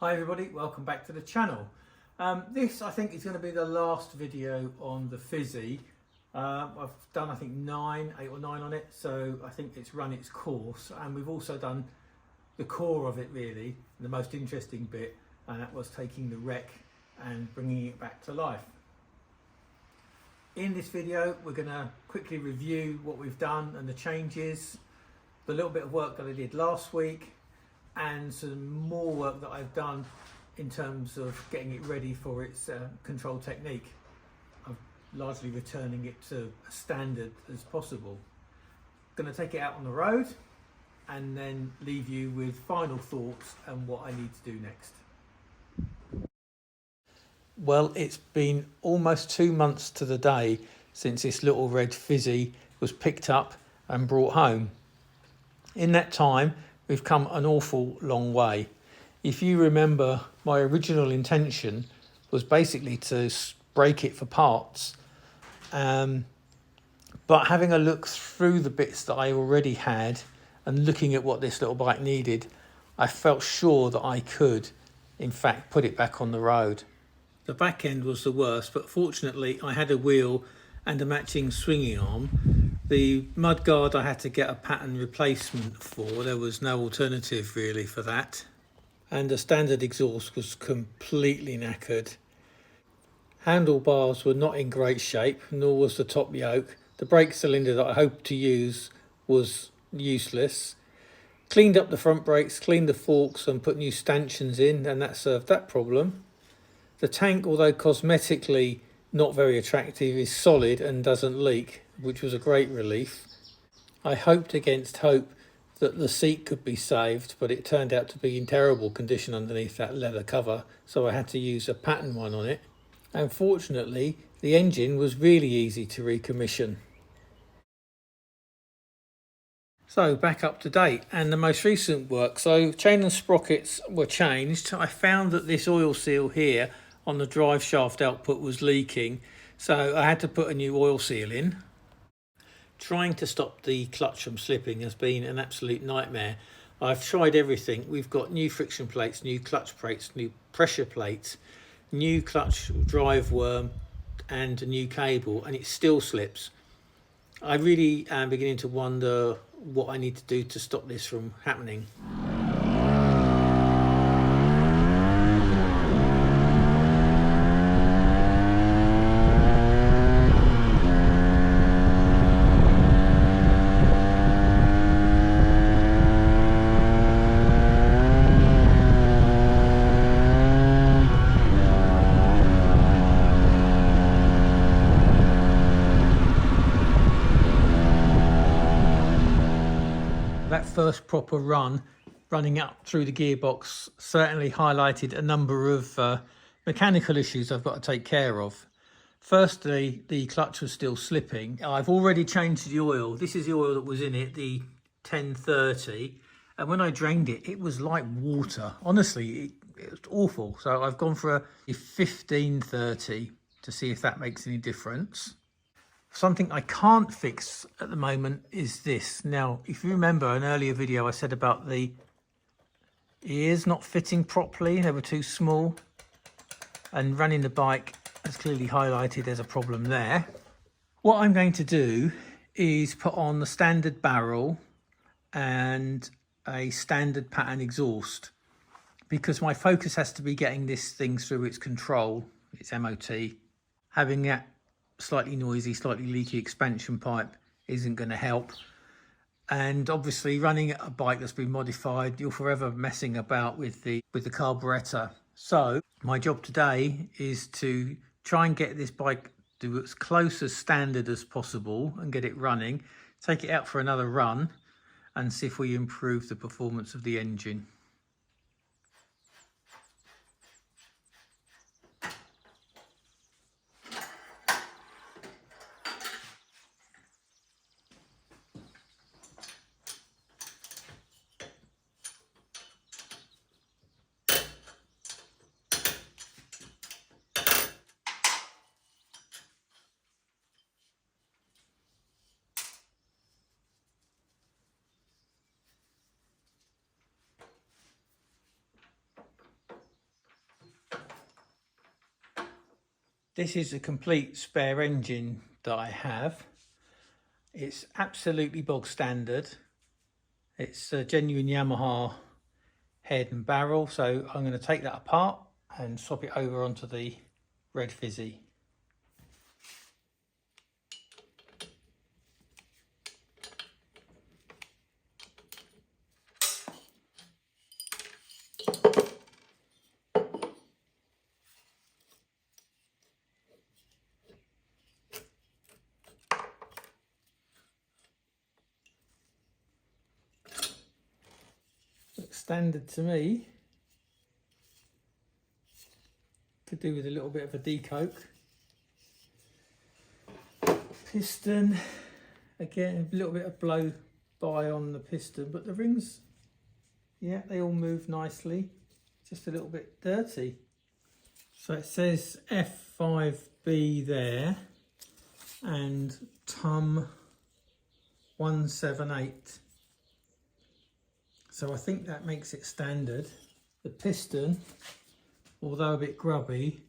Hi everybody, welcome back to the channel. This I think is going to be the last video on the Fizzy. I've done I think 8 or 9 on it, so I think it's run its course, and we've also done the core of it really, the most interesting bit, and that was taking the wreck and bringing it back to life. In this video we're going to quickly review what we've done and the changes, the little bit of work that I did last week, and some more work that I've done in terms of getting it ready for its control technique. I'm largely returning it to a standard as possible. Going to take it out on the road and then leave you with final thoughts and what I need to do next. Well, it's been almost 2 months to the day since this little red Fizzy was picked up and brought home. In that time, we've come an awful long way. If you remember, my original intention was basically to break it for parts. But having a look through the bits that I already had and looking at what this little bike needed, I felt sure that I could, in fact, put it back on the road. The back end was the worst, but fortunately I had a wheel and a matching swinging arm. The mudguard I had to get a pattern replacement for. There was no alternative really for that. And the standard exhaust was completely knackered. Handlebars were not in great shape, nor was the top yoke. The brake cylinder that I hoped to use was useless. Cleaned up the front brakes, cleaned the forks and put new stanchions in, and that served that problem. The tank, although cosmetically not very attractive, is solid and doesn't leak, which was a great relief. I hoped against hope that the seat could be saved, but it turned out to be in terrible condition underneath that leather cover, so I had to use a pattern one on it. And fortunately, the engine was really easy to recommission. So back up to date, and the most recent work. So chain and sprockets were changed. I found that this oil seal here on the drive shaft output was leaking, so I had to put a new oil seal in. Trying to stop the clutch from slipping has been an absolute nightmare. I've tried everything. We've got new friction plates, new clutch plates, new pressure plates, new clutch drive worm and a new cable, and it still slips. I really am beginning to wonder what I need to do to stop this from happening. That first proper running up through the gearbox certainly highlighted a number of mechanical issues I've got to take care of. Firstly, the clutch was still slipping. I've already changed the oil. This is the oil that was in it, the 1030, and when I drained it, it was like water. Honestly, it was awful. So I've gone for a 1530 to see if that makes any difference. Something I can't fix at the moment is this. Now, if you remember an earlier video I said about the ears not fitting properly, they were too small, and running the bike has clearly highlighted there's a problem there. What I'm going to do is put on the standard barrel and a standard pattern exhaust, because my focus has to be getting this thing through its control, its MOT. Having that slightly noisy, slightly leaky expansion pipe isn't going to help, and obviously running a bike that's been modified, you're forever messing about with the carburetor. So my job today is to try and get this bike to as close as standard as possible and get it running, take it out for another run and see if we improve the performance of the engine. This is a complete spare engine that I have. It's absolutely bog standard. It's a genuine Yamaha head and barrel, so I'm going to take that apart and swap it over onto the red fizzy. Looks standard to me. Could do with a little bit of a decoke. Piston, again a little bit of blow by on the piston, but the rings, yeah, they all move nicely, just a little bit dirty. So it says F5B there and TUM 178. So I think that makes it standard. The piston, although a bit grubby,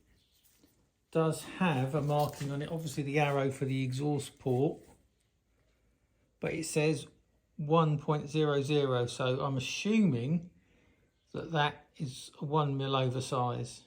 does have a marking on it, obviously the arrow for the exhaust port, but it says 1.00, so I'm assuming that that is 1 mil oversize.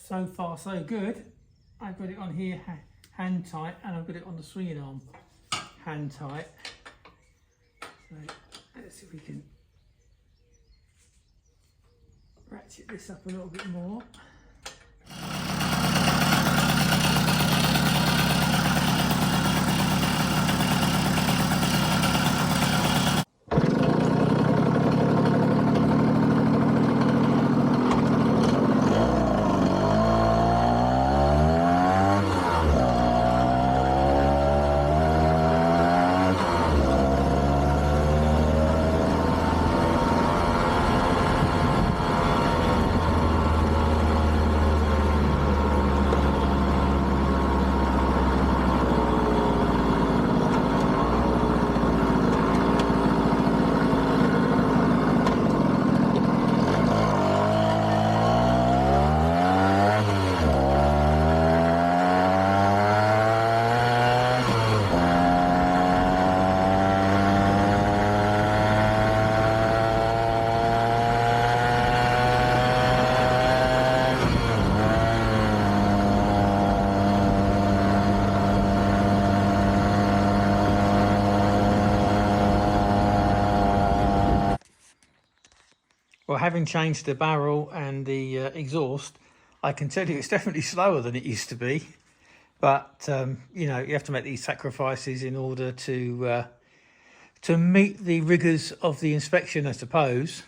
So far so good. I've got it on here hand tight, and I've got it on the swinging arm hand tight. So let's see if we can ratchet this up a little bit more. Well, having changed the barrel and the exhaust, I can tell you it's definitely slower than it used to be. But, you know, you have to make these sacrifices in order to meet the rigours of the inspection, I suppose.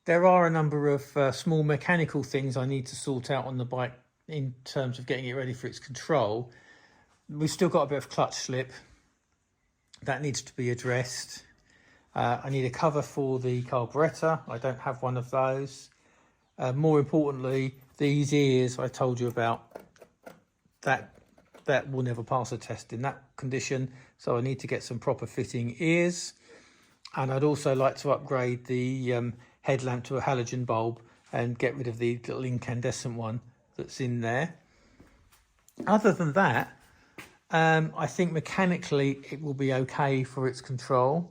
There are a number of small mechanical things I need to sort out on the bike in terms of getting it ready for its control. We've still got a bit of clutch slip. That needs to be addressed. I need a cover for the carburettor. I don't have one of those. More importantly, these ears I told you about, that will never pass a test in that condition. So I need to get some proper fitting ears. And I'd also like to upgrade the headlamp to a halogen bulb and get rid of the little incandescent one that's in there. Other than that, I think mechanically it will be okay for its control.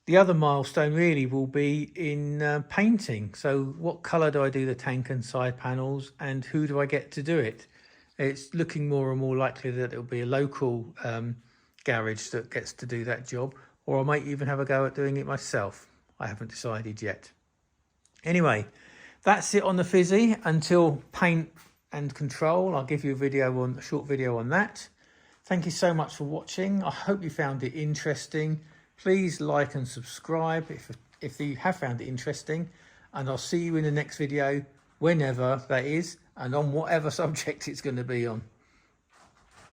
The other milestone really will be in painting. So what colour do I do the tank and side panels, and who do I get to do it? It's looking more and more likely that it'll be a local garage that gets to do that job, or I might even have a go at doing it myself. I haven't decided yet. Anyway, that's it on the fizzy. Until paint and control, I'll give you a short video on that. Thank you so much for watching. I hope you found it interesting. Please like and subscribe if you have found it interesting, and I'll see you in the next video, whenever that is, and on whatever subject it's going to be on.